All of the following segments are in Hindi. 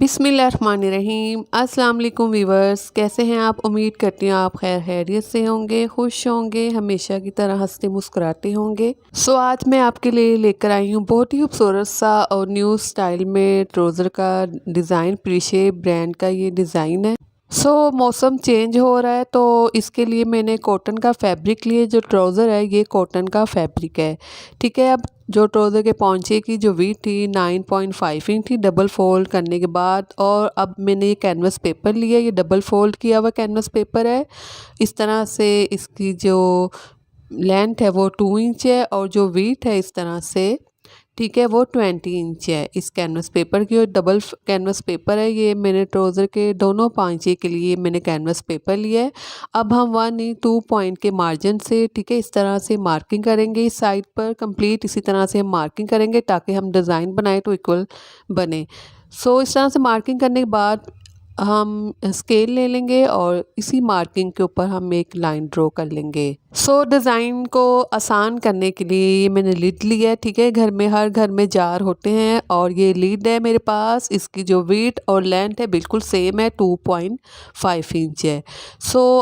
बिस्मिल्लाहिर्रहमानिर्रहीम। अस्सलाम वालेकुम वीवर्स, कैसे हैं आप? उम्मीद करती हूँ आप खैर खैरियत से होंगे, खुश होंगे, हमेशा की तरह हंसते मुस्कुराते होंगे। आज मैं आपके लिए लेकर आई हूँ बहुत ही खूबसूरत सा और न्यू स्टाइल में ट्राउज़र का डिज़ाइन। प्रीशेप ब्रांड का ये डिज़ाइन है। मौसम चेंज हो रहा है तो इसके लिए मैंने कॉटन का फैब्रिक लिए। जो ट्राउज़र है ये कॉटन का फैब्रिक है, ठीक है। अब जो ट्राउज़र के पौंचे की जो वीथ थी 9.5 इंच थी, डबल फोल्ड करने के बाद। और अब मैंने ये कैनवस पेपर लिया, ये डबल फोल्ड किया हुआ कैनवस पेपर है। इस तरह से इसकी जो लेंथ है वो 2 इंच है और जो वीथ है इस तरह से, ठीक है, वो 20 इंच है इस कैनवस पेपर की। और डबल कैनवस पेपर है ये। मैंने ट्राउज़र के दोनों पांचे के लिए मैंने कैनवस पेपर लिया है। अब हम 1-2 पॉइंट के मार्जिन से, ठीक है, इस तरह से मार्किंग करेंगे इस साइड पर कंप्लीट। इसी तरह से हम मार्किंग करेंगे ताकि हम डिज़ाइन बनाए तो इक्वल बने। इस तरह से मार्किंग करने के बाद हम स्केल ले लेंगे और इसी मार्किंग के ऊपर हम एक लाइन ड्रॉ कर लेंगे। डिज़ाइन को आसान करने के लिए ये मैंने लिड लिया है, ठीक है। घर में हर घर में जार होते हैं और ये लिड है मेरे पास। इसकी जो वेट और लेंथ है बिल्कुल सेम है, 2.5 इंच है।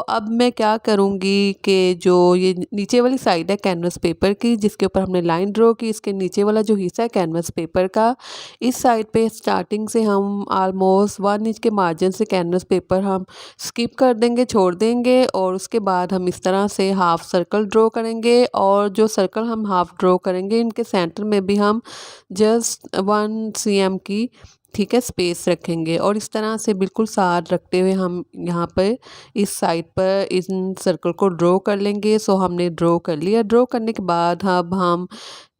अब मैं क्या करूँगी कि जो ये नीचे वाली साइड है कैनवस पेपर की जिसके ऊपर हमने लाइन ड्रॉ की, इसके नीचे वाला जो हिस्सा है कैनवस पेपर का, इस साइड पे स्टार्टिंग से हम ऑलमोस्ट 1 इंच के मार्जिन से कैनवस पेपर हम स्किप कर देंगे, छोड़ देंगे। और उसके बाद हम इस तरह से हाफ सर्कल ड्रॉ करेंगे। और जो सर्कल हम हाफ ड्रॉ करेंगे इनके सेंटर में भी हम जस्ट 1 cm की, ठीक है, स्पेस रखेंगे। और इस तरह से बिल्कुल साथ रखते हुए हम यहाँ पर इस साइड पर इन सर्कल को ड्रॉ कर लेंगे। हमने ड्रॉ कर लिया। ड्रॉ करने के बाद अब हम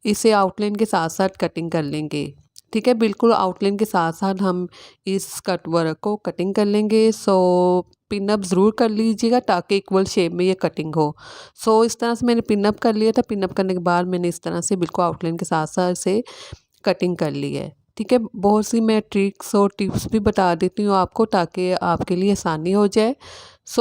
इसे आउटलाइन के साथ साथ कटिंग कर लेंगे, ठीक है। बिल्कुल आउटलाइन के साथ साथ हम इस कट वर्क को कटिंग कर लेंगे। पिन अप ज़रूर कर लीजिएगा ताकि इक्वल शेप में ये कटिंग हो। इस तरह से मैंने पिन अप कर लिया था। पिन अप करने के बाद मैंने इस तरह से बिल्कुल आउटलाइन के साथ साथ से कटिंग कर ली है, ठीक है। बहुत सी मैं ट्रिक्स और टिप्स भी बता देती हूँ आपको ताकि आपके लिए आसानी हो जाए।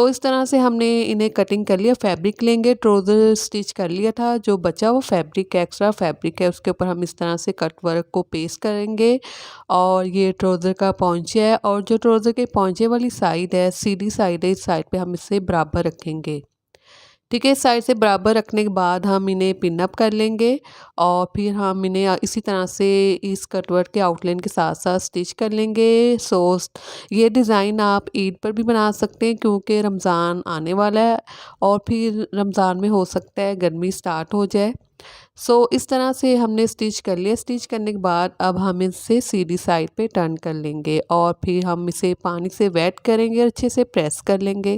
इस तरह से हमने इन्हें कटिंग कर लिया। फैब्रिक लेंगे, ट्राउज़र स्टिच कर लिया था, जो बचा वो फैब्रिक एक्स्ट्रा फैब्रिक है उसके ऊपर हम इस तरह से कट वर्क को पेस्ट करेंगे। और ये ट्राउज़र का पौंचे है और जो ट्राउज़र के पौंचे वाली साइड है, सीधी साइड है, इस साइड पे हम इसे बराबर रखेंगे, ठीक है। इस साइड से बराबर रखने के बाद हम इन्हें पिन अप कर लेंगे और फिर हम इन्हें इसी तरह से इस कटवर्क के आउटलाइन के साथ साथ स्टिच कर लेंगे। ये डिज़ाइन आप ईद पर भी बना सकते हैं क्योंकि रमज़ान आने वाला है और फिर रमज़ान में हो सकता है गर्मी स्टार्ट हो जाए। इस तरह से हमने स्टिच कर लिया। स्टिच करने के बाद अब हम इसे सीधी साइड पे टर्न कर लेंगे और फिर हम इसे पानी से वेट करेंगे, अच्छे से प्रेस कर लेंगे।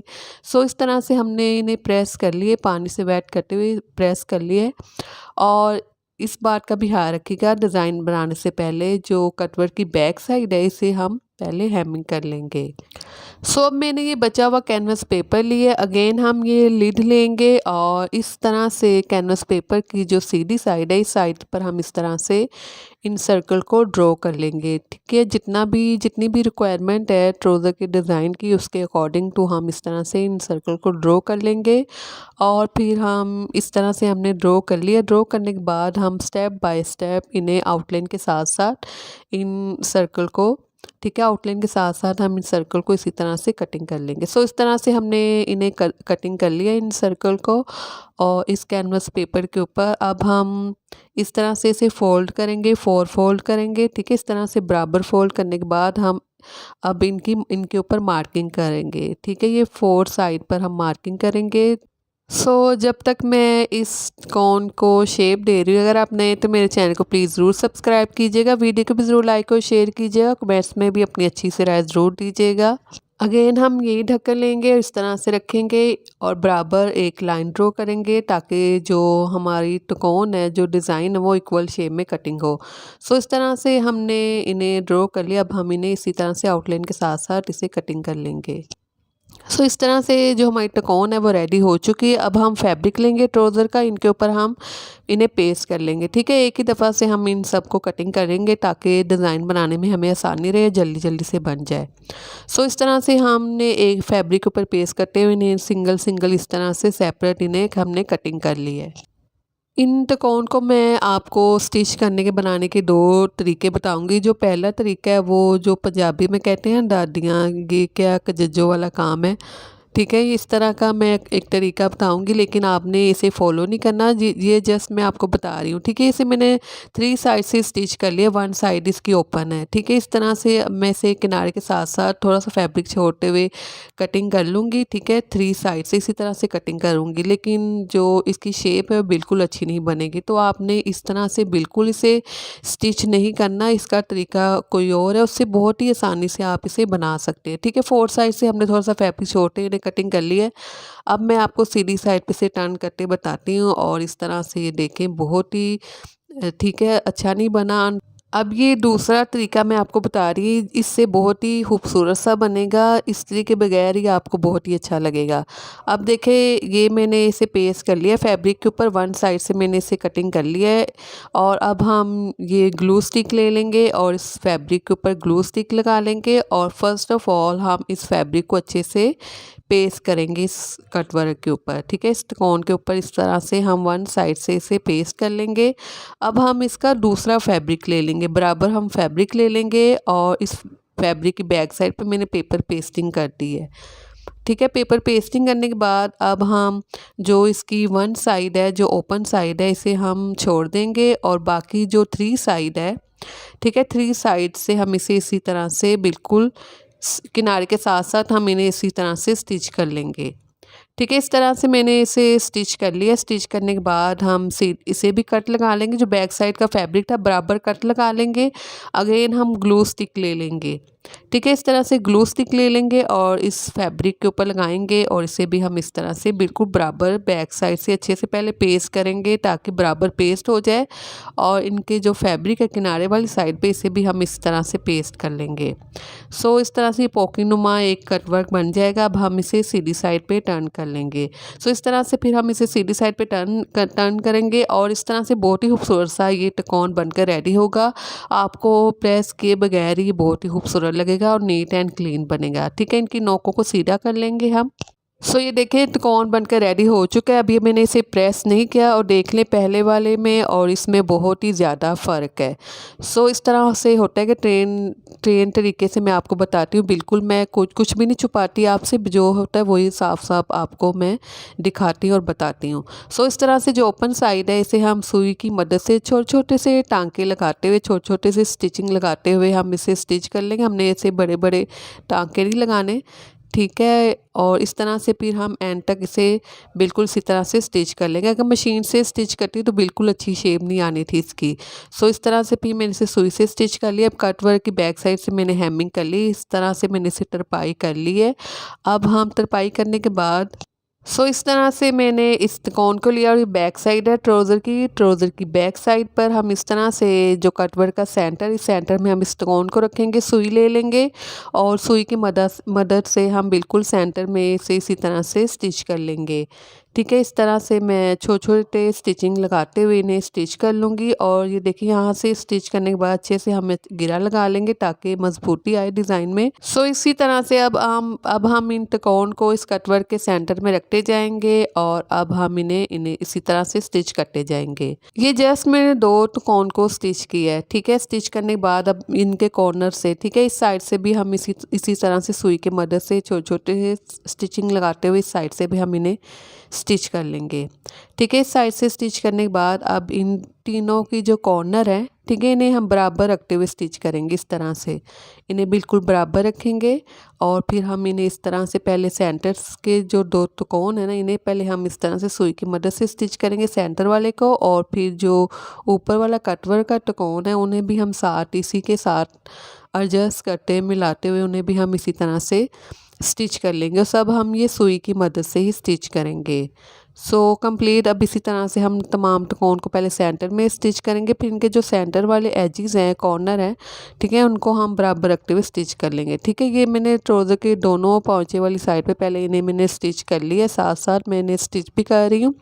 इस तरह से हमने इन्हें प्रेस कर लिए, पानी से वेट करते हुए प्रेस कर लिए। और इस बात का भी ख्याल रखिएगा, डिज़ाइन बनाने से पहले जो कटवर्क की बैक साइड है इसे हम पहले हेमिंग कर लेंगे। अब मैंने ये बचा हुआ कैनवस पेपर लिए। अगेन हम ये लिड लेंगे और इस तरह से कैनवस पेपर की जो सीधी साइड है इस साइड पर हम इस तरह से इन सर्कल को ड्रॉ कर लेंगे, ठीक है। जितनी भी रिक्वायरमेंट है ट्राउज़र के डिज़ाइन की उसके अकॉर्डिंग तो हम इस तरह से इन सर्कल को ड्रॉ कर लेंगे। और फिर हम इस तरह से हमने ड्रॉ कर लिया। ड्रॉ करने के बाद हम स्टेप बाय स्टेप इन्हें आउटलाइन के साथ साथ इन सर्कल को, ठीक है, आउटलाइन के साथ साथ हम इन सर्कल को इसी तरह से कटिंग कर लेंगे। इस तरह से हमने इन्हें कटिंग कर लिया इन सर्कल को और इस कैनवस पेपर के ऊपर। अब हम इस तरह से इसे फोल्ड करेंगे, 4 फोल्ड करेंगे, ठीक है। इस तरह से बराबर फोल्ड करने के बाद हम अब इनके ऊपर मार्किंग करेंगे, ठीक है। ये 4 साइड पर हम मार्किंग करेंगे। जब तक मैं इस कॉन को शेप दे रही हूँ, अगर आप नए तो मेरे चैनल को प्लीज़ ज़रूर सब्सक्राइब कीजिएगा, वीडियो को भी ज़रूर लाइक और शेयर कीजिएगा, कमेंट्स में भी अपनी अच्छी से राय ज़रूर दीजिएगा। अगेन हम यही ढक्कन लेंगे और इस तरह से रखेंगे और बराबर एक लाइन ड्रॉ करेंगे ताकि जो हमारी त्रिकोण है, जो डिज़ाइन है वो इक्वल शेप में कटिंग हो। इस तरह से हमने इन्हें ड्रॉ कर लिया। अब हम इन्हें इसी तरह से आउटलाइन के साथ साथ इसे कटिंग कर लेंगे। इस तरह से जो हमारी त्रिकोण है वो रेडी हो चुकी है। अब हम फैब्रिक लेंगे ट्राउज़र का, इनके ऊपर हम इन्हें पेस्ट कर लेंगे, ठीक है। एक ही दफ़ा से हम इन सब को कटिंग करेंगे ताकि डिज़ाइन बनाने में हमें आसानी रहे, जल्दी जल्दी से बन जाए। इस तरह से हमने एक फैब्रिक के ऊपर पेस्ट करते हुए इन्हें सिंगल सिंगल इस तरह से सेपरेट इन्हें हमने कटिंग कर ली है। इन तकोन को मैं आपको स्टिच करने के बनाने के 2 तरीके बताऊंगी। जो पहला तरीका है वो जो पंजाबी में कहते हैं दादियाँ, ये क्या कजज्जो वाला काम है, ठीक है। इस तरह का मैं एक तरीका बताऊंगी, लेकिन आपने इसे फॉलो नहीं करना। ये जस्ट मैं आपको बता रही हूँ, ठीक है। इसे मैंने 3 साइड से स्टिच कर लिया, 1 साइड इसकी ओपन है, ठीक है। इस तरह से मैं इसे किनारे के साथ साथ थोड़ा सा फैब्रिक छोड़ते हुए कटिंग कर लूँगी, ठीक है। 3 साइड से इसी तरह से कटिंग करूँगी, लेकिन जो इसकी शेप है वो बिल्कुल अच्छी नहीं बनेगी। तो आपने इस तरह से बिल्कुल इसे स्टिच नहीं करना, इसका तरीका कोई और है, उससे बहुत ही आसानी से आप इसे बना सकते हैं, ठीक है। 4 साइड से हमने थोड़ा सा फैब्रिक छोड़ते हुए कटिंग कर ली है। अब मैं आपको सीधी साइड पे से टर्न करके बताती हूँ, और इस तरह से ये देखें बहुत ही ठीक है, अच्छा नहीं बना। अब ये दूसरा तरीका मैं आपको बता रही हूँ, इससे बहुत ही खूबसूरत सा बनेगा, इस्त्री के बगैर ही आपको बहुत ही अच्छा लगेगा। अब देखें, ये मैंने इसे पेस्ट कर लिया फैब्रिक के ऊपर, 1 साइड से मैंने इसे कटिंग कर लिया है। और अब हम ये ग्लू स्टिक ले लेंगे और इस फैब्रिक के ऊपर ग्लू स्टिक लगा लेंगे, और फर्स्ट ऑफ ऑल हम इस फैब्रिक को अच्छे से पेस्ट करेंगे इस कट वर्क के ऊपर, ठीक है। इस कोन के ऊपर इस तरह से हम 1 साइड से इसे पेस्ट कर लेंगे। अब हम इसका दूसरा फैब्रिक ले लेंगे, बराबर हम फैब्रिक ले लेंगे, और इस फैब्रिक की बैक साइड पे मैंने पेपर पेस्टिंग कर दी है, ठीक है। पेपर पेस्टिंग करने के बाद अब हम जो इसकी 1 साइड है, जो ओपन साइड है, इसे हम छोड़ देंगे, और बाकी जो 3 साइड है, ठीक है, 3 साइड से हम इसे इसी तरह से बिल्कुल किनारे के साथ साथ हम इन्हें इसी तरह से स्टिच कर लेंगे, ठीक है। इस तरह से मैंने इसे स्टिच कर लिया। स्टिच करने के बाद हम इसे भी कट लगा लेंगे, जो बैक साइड का फैब्रिक था बराबर कट लगा लेंगे। अगेन हम ग्लू स्टिक ले लेंगे, ठीक है। इस तरह से ग्लू स्टिक ले लेंगे और इस फैब्रिक के ऊपर लगाएंगे, और इसे भी हम इस तरह से बिल्कुल बराबर बैक साइड से अच्छे से पहले पेस्ट करेंगे ताकि बराबर पेस्ट हो जाए, और इनके जो फैब्रिक है किनारे वाली साइड पे इसे भी हम इस तरह से पेस्ट कर लेंगे। सो इस तरह से पॉकेट नुमा एक कट वर्क बन जाएगा। अब हम इसे सीधी साइड पे टर्न कर लेंगे। सो इस तरह से फिर हम इसे सीधी साइड पे टर्न करेंगे, और इस तरह से बहुत ही खूबसूरत सा ये टकोन बनकर रेडी होगा। आपको प्रेस किए बगैर ही बहुत ही खूबसूरत लगेगा और नीट एंड क्लीन बनेगा, ठीक है। इनकी नोकों को सीधा कर लेंगे हम। सो ये देखिए त्रिकोण बनकर रेडी हो चुका है। अभी मैंने इसे प्रेस नहीं किया, और देख लें पहले वाले में और इसमें बहुत ही ज़्यादा फ़र्क है। सो इस तरह से होता है कि ट्रेन तरीके से मैं आपको बताती हूँ, बिल्कुल मैं कुछ भी नहीं छुपाती आपसे, जो होता है वही साफ साफ आपको मैं दिखाती हूँ और बताती हूँ। सो इस तरह से जो ओपन साइड है इसे हम सुई की मदद से छोटे छोटे से टांके लगाते हुए, छोटे छोटे से स्टिचिंग लगाते हुए हम इसे स्टिच कर लेंगे। हमने ऐसे बड़े बड़े टांके नहीं लगाने, ठीक है। और इस तरह से फिर हम एंड तक इसे बिल्कुल इसी तरह से स्टिच कर लेंगे। अगर मशीन से स्टिच करती तो बिल्कुल अच्छी शेप नहीं आनी थी इसकी। सो इस तरह से फिर मैंने इसे सुई से स्टिच कर लिया। अब कट वर्क की बैक साइड से मैंने हेमिंग कर ली, इस तरह से मैंने इसे तरपाई कर ली है। अब हम तरपाई करने के बाद इस तरह से मैंने इस त्रिकोण को लिया, और ये बैक साइड है ट्राउज़र की बैक साइड पर हम इस तरह से जो कटवर्क का सेंटर, इस सेंटर में हम इस त्रिकोण को रखेंगे, सुई ले लेंगे, और सुई की मदद से हम बिल्कुल सेंटर में से इसी तरह से स्टिच कर लेंगे, ठीक है। इस तरह से मैं छोटे छोटे स्टिचिंग लगाते हुए इन्हें स्टिच कर लूँगी। और ये देखिए यहाँ से स्टिच करने के बाद अच्छे से हम गिरा लगा लेंगे ताकि मजबूती आए डिज़ाइन में। इसी तरह से अब हम इन त्रिकोण को इस कटवर्क के सेंटर में रखते जाएंगे, और अब हम इन्हें इसी तरह से स्टिच करते जाएंगे। ये जस्ट मैंने 2 त्रिकोण को स्टिच किया है, ठीक है। स्टिच करने के बाद अब इनके कॉर्नर से, ठीक है, इस साइड से भी हम इसी तरह से सुई की मदद से छोटे छोटे स्टिचिंग लगाते हुए इस साइड से भी हम इन्हें स्टिच कर लेंगे, ठीक है। इस साइड से स्टिच करने के बाद अब इन तीनों की जो कॉर्नर है, ठीक है, इन्हें हम बराबर रखते हुए स्टिच करेंगे। इस तरह से इन्हें बिल्कुल बराबर रखेंगे, और फिर हम इन्हें इस तरह से पहले सेंटर्स के जो 2 त्रिकोण है ना, इन्हें पहले हम इस तरह से सुई की मदद से स्टिच करेंगे सेंटर वाले को, और फिर जो ऊपर वाला कटवर्क का त्रिकोण है उन्हें भी हम साथ इसी के साथ एडजस्ट करते मिलाते हुए उन्हें भी हम इसी तरह से स्टिच कर लेंगे। और सब हम ये सुई की मदद से ही स्टिच करेंगे। कंप्लीट अब इसी तरह से हम तमाम त्रिकोण को पहले सेंटर में स्टिच करेंगे, फिर इनके जो सेंटर वाले एजेस हैं, कॉर्नर हैं, ठीक है, उनको हम बराबर रखते हुए स्टिच कर लेंगे, ठीक है। ये मैंने ट्राउज़र के दोनों पहुँचे वाली साइड पे पहले इन्हें मैंने स्टिच कर लिया है, साथ साथ मैंने स्टिच भी कर रही हूँ।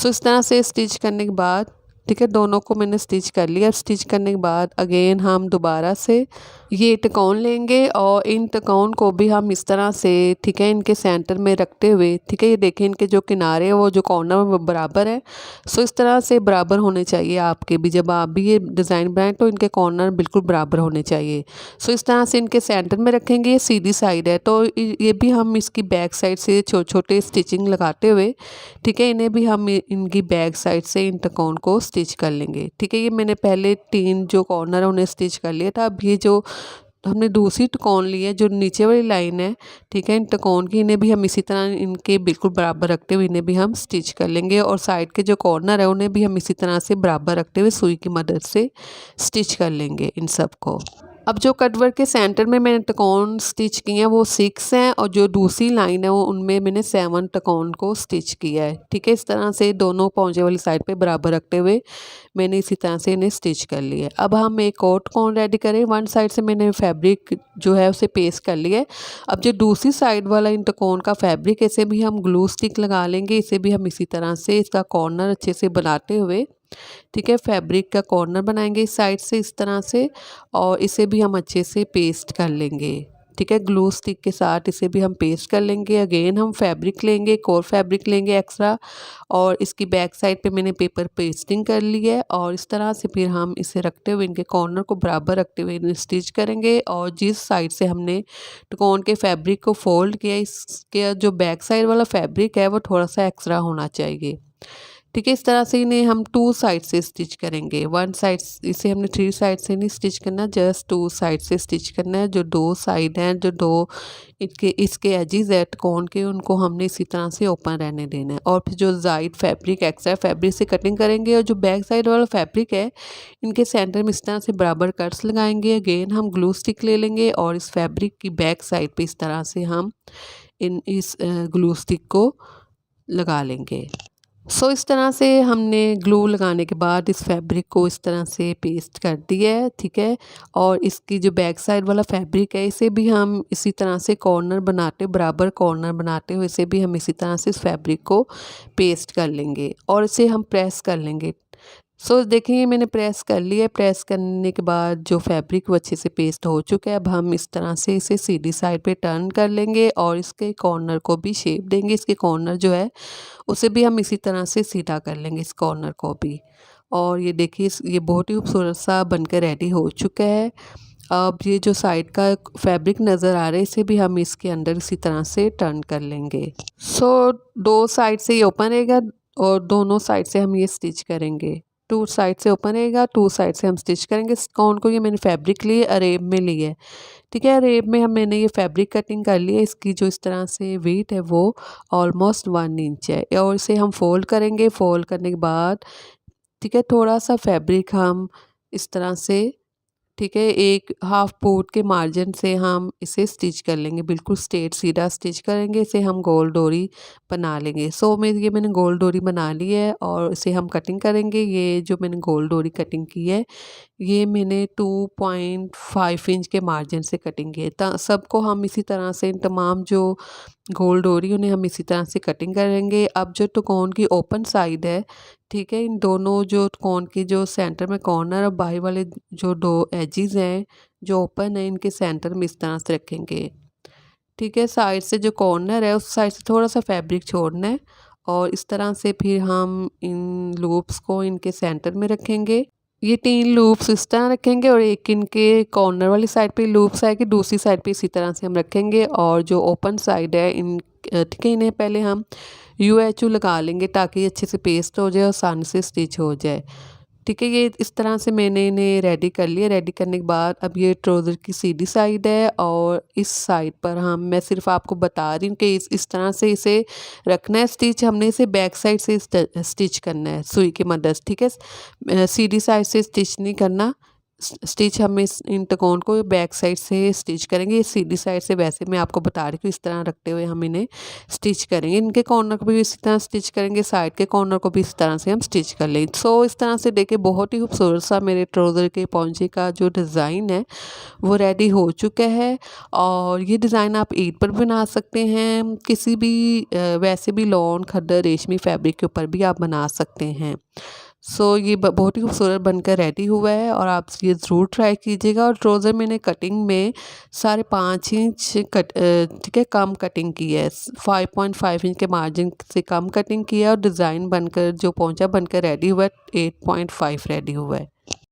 इस तरह से स्टिच करने के बाद, ठीक है, दोनों को मैंने स्टिच कर लिया। स्टिच करने के बाद अगेन हम दोबारा से ये तिकोन लेंगे और इन तिकोन को भी हम इस तरह से, ठीक है, इनके सेंटर में रखते हुए, ठीक है, ये देखें इनके जो किनारे हैं वो जो कॉर्नर वो बराबर है। सो इस तरह से बराबर होने चाहिए आपके भी, जब आप भी ये डिज़ाइन बनाएं तो इनके कॉर्नर बिल्कुल बराबर होने चाहिए। सो इस तरह से इनके सेंटर में रखेंगे। ये सीधी साइड है तो ये भी हम इसकी बैक साइड से छोटे छोटे स्टिचिंग लगाते हुए, ठीक है, इन्हें भी हम इनकी बैक साइड से इन तिकोन को स्टिच कर लेंगे। ठीक है, ये मैंने पहले 3 जो कॉर्नर है उन्हें स्टिच कर लिया था। अब ये जो हमने दूसरी तिकोन ली है जो नीचे वाली लाइन है, ठीक है, इन तिकोन की इन्हें भी हम इसी तरह इनके बिल्कुल बराबर रखते हुए इन्हें भी हम स्टिच कर लेंगे और साइड के जो कॉर्नर है उन्हें भी हम इसी तरह से बराबर रखते हुए सुई की मदद से स्टिच कर लेंगे इन सब को। अब जो कटवर्क के सेंटर में मैंने तिकोन स्टिच किए हैं वो 6 हैं और जो दूसरी लाइन है वो उनमें मैंने 7 तिकोन को स्टिच किया है। ठीक है, इस तरह से दोनों पहुंचे वाली साइड पे बराबर रखते हुए मैंने इसी तरह से इन्हें स्टिच कर लिया है। अब हम एक और तिकोन रेडी करें। वन साइड से मैंने फैब्रिक जो है उसे पेस्ट कर लिया है। अब जो दूसरी साइड वाला इन तिकोन का फैब्रिक, इसे भी हम ग्लू स्टिक लगा लेंगे। इसे भी हम इसी तरह से इसका कॉर्नर अच्छे से बनाते हुए, ठीक है, फैब्रिक का कॉर्नर बनाएंगे इस साइड से इस तरह से और इसे भी हम अच्छे से पेस्ट कर लेंगे। ठीक है, ग्लू स्टिक के साथ इसे भी हम पेस्ट कर लेंगे। अगेन हम फैब्रिक लेंगे, एक और फैब्रिक लेंगे एक्स्ट्रा और इसकी बैक साइड पे मैंने पेपर पेस्टिंग कर ली है और इस तरह से फिर हम इसे रखते हुए इनके कॉर्नर को बराबर रखते हुए इन्हें स्टिच करेंगे। और जिस साइड से हमने तिकोन के फैब्रिक को फोल्ड किया, इसके जो बैक साइड वाला फैब्रिक है वो थोड़ा सा एक्स्ट्रा होना चाहिए। ठीक है, इस तरह से इन्हें हम 2 साइड से स्टिच करेंगे। वन साइड इसे हमने 3 साइड से नहीं स्टिच करना, जस्ट 2 साइड से स्टिच करना है। जो 2 साइड हैं, जो 2 इसके एजिज है तिकोन के, उनको हमने इसी तरह से ओपन रहने देना है। और फिर जो जाइड फैब्रिक एक्स्ट्रा फैब्रिक से कटिंग करेंगे और जो बैक साइड वाला फैब्रिक है इनके सेंटर में इस तरह से बराबर कट्स लगाएंगे। अगेन हम ग्लू स्टिक ले लेंगे और इस फैब्रिक की बैक साइड पे इस तरह से हम इस ग्लू स्टिक को लगा लेंगे। सो इस तरह से हमने ग्लू लगाने के बाद इस फैब्रिक को इस तरह से पेस्ट कर दिया है। ठीक है, और इसकी जो बैक साइड वाला फैब्रिक है इसे भी हम इसी तरह से कॉर्नर बनाते, बराबर कॉर्नर बनाते हुए इसे भी हम इसी तरह से इस फैब्रिक को पेस्ट कर लेंगे और इसे हम प्रेस कर लेंगे। सो देखिए मैंने प्रेस कर लिया है। प्रेस करने के बाद जो फैब्रिक वो अच्छे से पेस्ट हो चुका है। अब हम इस तरह से इसे सीधी साइड पे टर्न कर लेंगे और इसके कॉर्नर को भी शेप देंगे। इसके कॉर्नर जो है उसे भी हम इसी तरह से सीधा कर लेंगे, इस कॉर्नर को भी। और ये देखिए ये बहुत ही खूबसूरत सा बनकर रेडी हो चुका है। अब ये जो साइड का फैब्रिक नज़र आ रहा है इसे भी हम इसके अंदर इसी तरह से टर्न कर लेंगे। सो 2 साइड से ये ओपन रहेगा और दोनों साइड से हम ये स्टिच करेंगे। 2 साइड से ओपन रहेगा, 2 साइड से हम स्टिच करेंगे। कौन को ये मैंने फैब्रिक लिए अरेब में ली है। ठीक है, अरेब में मैंने ये फैब्रिक कटिंग कर ली है। इसकी जो इस तरह से वेट है वो ऑलमोस्ट 1 इंच है और इसे हम फोल्ड करेंगे। फोल्ड करने के बाद, ठीक है, थोड़ा सा फैब्रिक हम इस तरह से, ठीक है, एक हाफ फुट के मार्जिन से हम इसे स्टिच कर लेंगे। बिल्कुल स्ट्रेट सीधा स्टिच करेंगे। इसे हम गोल डोरी बना लेंगे। सो मैंने गोल डोरी बना ली है और इसे हम कटिंग करेंगे। ये जो मैंने गोल डोरी कटिंग की है ये मैंने 2.5 इंच के मार्जिन से कटिंग की है। सबको हम इसी तरह से इन तमाम जो गोल डोरी उन्हें हम इसी तरह से कटिंग करेंगे। अब जो तिकोन की ओपन साइड है, ठीक है, इन दोनों जो तिकोन की जो सेंटर में कॉर्नर और बाहर वाले जो 2 एजिज हैं जो ओपन है इनके सेंटर में इस तरह से रखेंगे। ठीक है, साइड से जो कॉर्नर है उस साइड से थोड़ा सा फैब्रिक छोड़ना है और इस तरह से फिर हम इन लूप्स को इनके सेंटर में रखेंगे। ये 3 लूप्स इस तरह रखेंगे और एक इनके कॉर्नर वाली साइड पे लूप्स आएगी, दूसरी साइड पे इसी तरह से हम रखेंगे। और जो ओपन साइड है इन, ठीक है, इन्हें पहले हम UHU लगा लेंगे ताकि अच्छे से पेस्ट हो जाए और आसानी से स्टिच हो जाए। ठीक है, ये इस तरह से मैंने इन्हें रेडी कर लिया। रेडी करने के बाद अब ये ट्राउज़र की सीधी साइड है और इस साइड पर मैं सिर्फ आपको बता रही हूँ कि इस तरह से इसे रखना है स्टिच। हमने इसे बैक साइड से स्टिच करना है सुई की मदद से। ठीक है, सीधी साइड से स्टिच नहीं करना। स्टिच हम इन तिकोन को बैक साइड से स्टिच करेंगे। सीधी साइड से वैसे मैं आपको बता रही हूँ इस तरह रखते हुए हम इन्हें स्टिच करेंगे। इनके कॉर्नर को भी इसी तरह स्टिच करेंगे, साइड के कॉर्नर को भी इस तरह से हम स्टिच कर लेंगे। सो इस तरह से देखिए बहुत ही खूबसूरत सा मेरे ट्राउज़र के पौंचे का जो डिज़ाइन है वो रेडी हो चुका है। और ये डिज़ाइन आप ईद पर बना सकते हैं, किसी भी वैसे भी लॉन खद्दर रेशमी फैब्रिक के ऊपर भी आप बना सकते हैं। सो ये बहुत ही खूबसूरत बनकर रेडी हुआ है और आप ये ज़रूर ट्राई कीजिएगा। और ट्राउज़र मैंने कटिंग में 5.5 इंच ठीक है कम कटिंग की है, 5.5 इंच के मार्जिन से कम कटिंग किया है और डिज़ाइन बनकर जो पोंचा बनकर रेडी हुआ है 8.5 रेडी हुआ है।